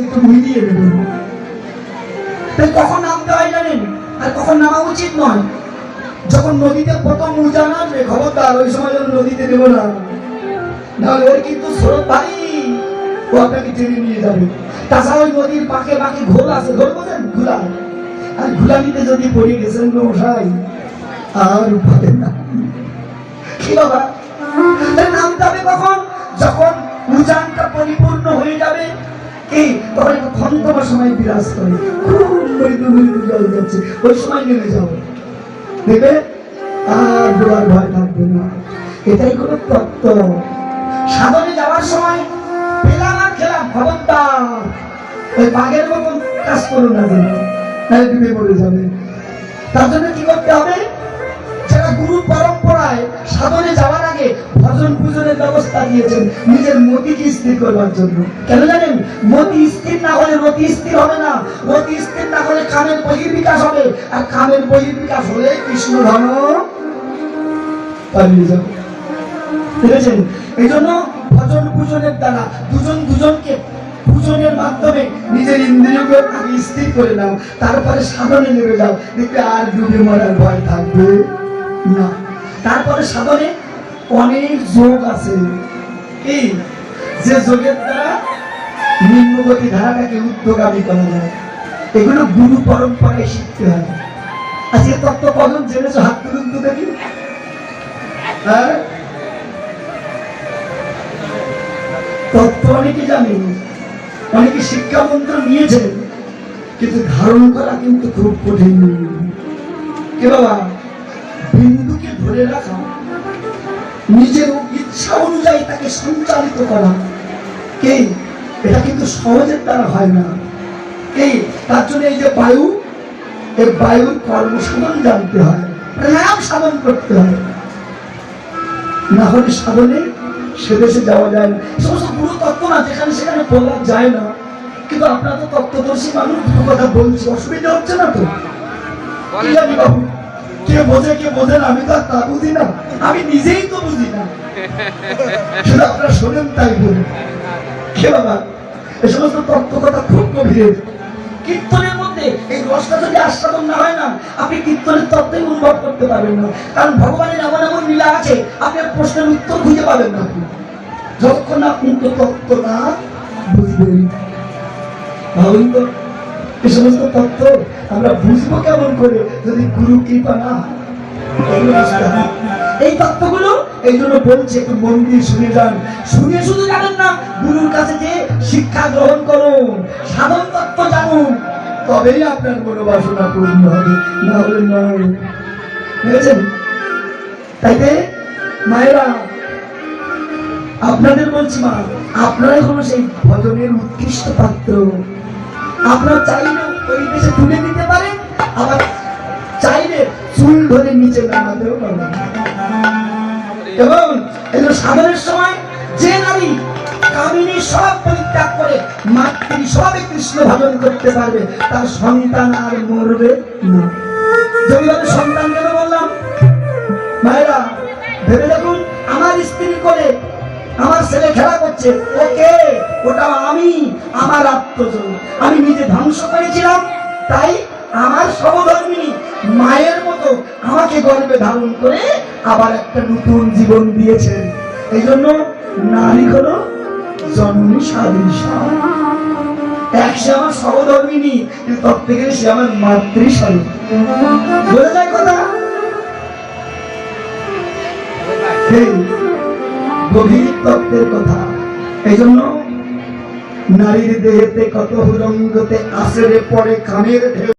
একটু মিলিয়ে দেবেন। কখন নামতে হয় জানেন, আর কখন নামা উচিত নয়? যখন নদীতে প্রথম উজান আসবে, খবরদার ওই সময় যেন নদীতে দেবো না, নাহলে ওর কিন্তু স্রোত ভারী, ও আপনাকে টেনে নিয়ে যাবে। তাছাড়া ওই নদীর পাকে পাকে ঘোল আছে, ঘোল বোঝেন, ঘুলা, আর ঘুলানিতে যদি পড়ে গেছেন মশাই আর পাবেন না। কি বাবা, নামতে হবে কখন? যখন উজানটা পরিপূর্ণ হয়ে যাবে, এই তখন খন্তমা সময় বিরাজ করে, জল যাচ্ছে, ওই সময় নেমে যাও, দেখবে আর ডোবার ভয় থাকবে না। এটাই কোনো তত্ত্ব। সাধনে যাওয়ার সময় পেলাম আর খেলাম, খবরদার ওই বাঘের মতন কাজ করো না, যেন তাহলে ডুবে পড়ে যাবে। তার জন্য কি করতে হবে? যারা গুরু পরম্পরায় সাধনে যাওয়ার আগে ভজন পূজনের ব্যবস্থা দিয়েছেন নিজের মতিকে স্থির করবার জন্য। কেন জানেন? মতি স্থির না হলে রতি স্থির হবে না, রতি স্থির না হলে কামের বহির্বিকাশ হবে, আর কামের বহির্বিকাশ হলে কৃষ্ণ ধর্ম পালিয়ে যাবে। বুঝেছেন? এই জন্য ভজন পূজনের দ্বারা দুজন দুজনকে পূজনের মাধ্যমে নিজের ইন্দ্রিয়কে আগে স্থির করে নাও, তারপরে সাধনে নেমে যাও, দেখবে আর ডুবে মরার ভয় থাকবে না। তারপরে সাধনে অনেক যোগ আছে, এই যে যোগের দ্বারা নিম্নগতি ধারাটাকে ঊর্ধ্বগামী করা যায়, এগুলো গুরু পরম্পরায় শিখতে হয়। আজকে তত্ত্ব কজন জেনেছো? হাত তুলুন তো দেখি। হ্যাঁ, তত্ত্ব অনেকে জানেন, অনেকে শিক্ষা মন্ত্র নিয়েছেন, কিন্তু ধারণ করা কিন্তু খুব কঠিন। কে বাবা, বিন্দুকে ধরে রাখা, নিজের ইচ্ছা অনুযায়ী তাকে সঞ্চালিত করা, কে এটা কিন্তু সহজের দ্বারা হয় না। এই তার জন্য এই যে বায়ু, এই বায়ুর কর্মসাধন জানতে হয়, প্রাণায়াম সাধন করতে হয়, না হলে সাধনে সে দেশে যাওয়া যায় না। সমস্ত পুরো তত্ত্ব না যেখানে সেখানে বলা যায় না, কিন্তু আপনার তো তত্ত্বদর্শী মানুষ, দুটো কথা বলছি, অসুবিধা হচ্ছে না তো? কি জানি বাবু, কে বোঝে কে বোঝে না, আমি তো আর তা বুঝি না, আমি নিজেই তো বুঝি না, শুধু আপনারা শোনেন তাই বলি। কে বাবা, এই সমস্ত তত্ত্ব কথা খুব গভীর। কীর্তনের মধ্যে এই রসটা যদি আস্বাদন না হয় না, আপনি কীর্তনের তত্ত্বই অনুভব করতে পারবেন না। কারণ ভগবানের এমন এমন লীলা আছে, আপনি প্রশ্নের উত্তর খুঁজে পাবেন না যতক্ষণ না আপনি তত্ত্ব না বুঝবেন। ভাবুন তো, এই সমস্ত তত্ত্ব আমরা বুঝবো কেমন করে যদি গুরু কৃপা না হয়? এই তত্ত্বগুলো এই জন্য বলছে, একটু মন দিয়ে শুনে যান। শুনে শুধু জানেন না, গুরুর কাছে যে শিক্ষা গ্রহণ করুন, সাধন তত্ত্ব জানুন, তবেই আপনার মনোবাসনা পূর্ণ হবে, না হলে নয়। বুঝেছেন? তাইতে মায়েরা, আপনাদের বলছি মা, আপনারাই হলো সেই ভজনের উৎকৃষ্ট পাত্র। আপনার চাইলে পরিবেশে তুলে দিতে পারেন, আবার চাইলে চুল ধরে নিচে নামাতেও পারবেন। এবং এই সাধনের সময় যে নারী কামিনী সব পরিত্যাগ করে মাতৃ সবে কৃষ্ণ ভজন করতে পারবে, তার সন্তান আর মরবে না। যেভাবে সন্তান কেন বললাম, মায়েরা ভেবে দেখুন, আমার স্ত্রী করে আমার ছেলে খেলা করছে, ওকে ওটা আমি, আমার আত্মজন, আমি নিজে ধ্বংস করেছিলাম, তাই আমার সহধর্মিনী মায়ের মতো আমাকে গর্ভে ধারণ করে আবার একটা নতুন জীবন দিয়েছেন। এই জন্য নারী হলো জননী সাদৃশা। এক সে আমার সহধর্মিনী, কিন্তু তর থেকে সে আমার মাতৃশালী। বোঝা যায় কথা? গভীর তত্ত্বের কথা। এই জন্য নারীর দেহেতে কত হুরঙ্গতে আসরে পড়ে কামের ঢেউ।